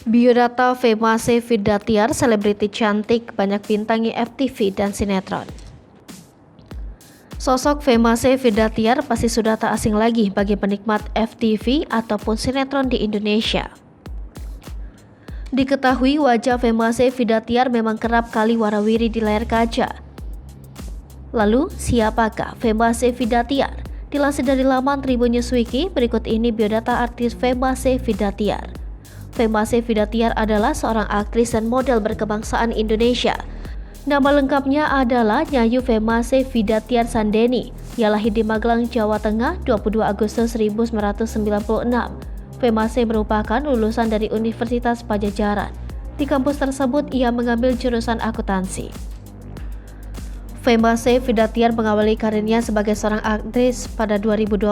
Biodata Femase Vidatiar, selebriti cantik banyak bintangi FTV dan sinetron. Sosok Femase Vidatiar pasti sudah tak asing lagi bagi penikmat FTV ataupun sinetron di Indonesia. Diketahui wajah Femase Vidatiar memang kerap kali warawiri di layar kaca. Lalu, siapakah Femase Vidatiar? Dilansir dari laman Tribun Newswiki, berikut ini biodata artis Femase Vidatiar. Femase Vidatiar adalah seorang aktris dan model berkebangsaan Indonesia. Nama lengkapnya adalah Nyayu Femase Vidatiar Sandeni. Ia lahir di Magelang, Jawa Tengah, 22 Agustus 1996. Femase merupakan lulusan dari Universitas Padjadjaran. Di kampus tersebut, ia mengambil jurusan akuntansi. Femase Vidatiar mengawali karirnya sebagai seorang aktris pada 2012.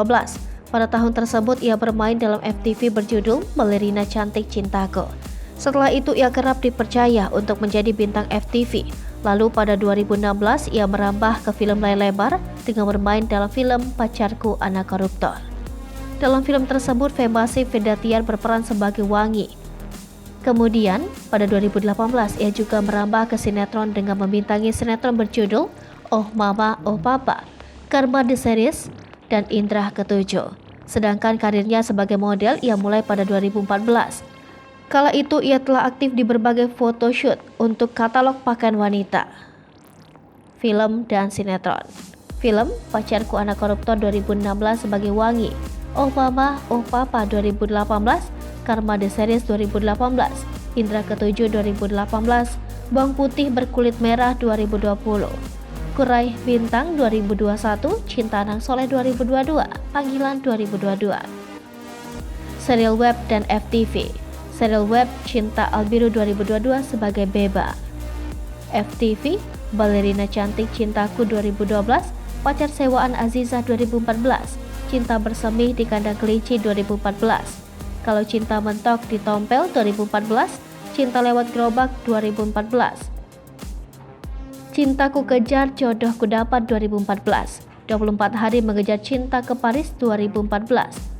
Pada tahun tersebut, ia bermain dalam FTV berjudul Ballerina Cantik Cintaku. Setelah itu, ia kerap dipercaya untuk menjadi bintang FTV. Lalu pada 2016, ia merambah ke film layar lebar dengan bermain dalam film Pacarku Anak Koruptor. Dalam film tersebut, Femase Vidatiar berperan sebagai Wangi. Kemudian, pada 2018, ia juga merambah ke sinetron dengan membintangi sinetron berjudul Oh Mama, Oh Papa, Karma The Series, dan Indra Ketujuh. Sedangkan karirnya sebagai model ia mulai pada 2014. Kala itu ia telah aktif di berbagai photoshoot untuk katalog pakaian wanita, film, dan sinetron. Film Pacarku Anak Koruptor 2016 sebagai Wangi, Oh Mama, Oh Papa 2018, Karma The Series 2018, Indra Ketujuh 2018, Bawang Putih Berkulit Merah 2020, Kurai Bintang 2021, Cinta Nang Soleh 2022, Panggilan 2022. Serial web dan FTV. Serial web Cinta Albiru 2022 sebagai Beba. FTV Ballerina Cantik Cintaku 2012, Pacar Sewaan Azizah 2014, Cinta Bersemi di Kandang Kelinci 2014. Kalau Cinta Mentok di Tompel 2014, Cinta Lewat Gerobak 2014. Cintaku Kejar Jodohku Dapat 2014. 24 Hari Mengejar Cinta ke Paris 2014.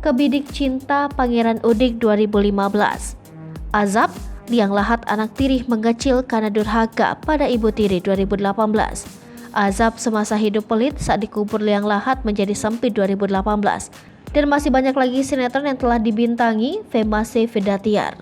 Kebidik Cinta Pangeran Udik 2015. Azab Liang Lahat Anak Tiri Mengecil Karena Durhaka pada Ibu Tiri 2018. Azab Semasa Hidup Pelit Saat Dikubur Liang Lahat Menjadi Sempit 2018. Dan masih banyak lagi sinetron yang telah dibintangi Femase Vidatiar.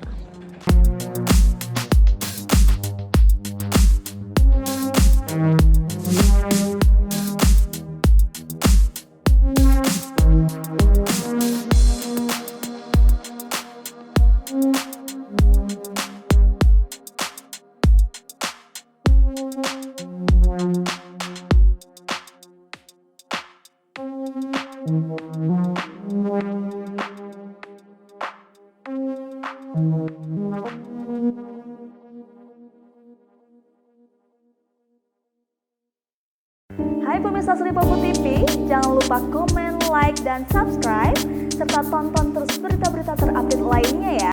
Hai pemirsa Sri Popo TV, jangan lupa komen, like, dan subscribe, serta tonton terus berita-berita terupdate lainnya ya.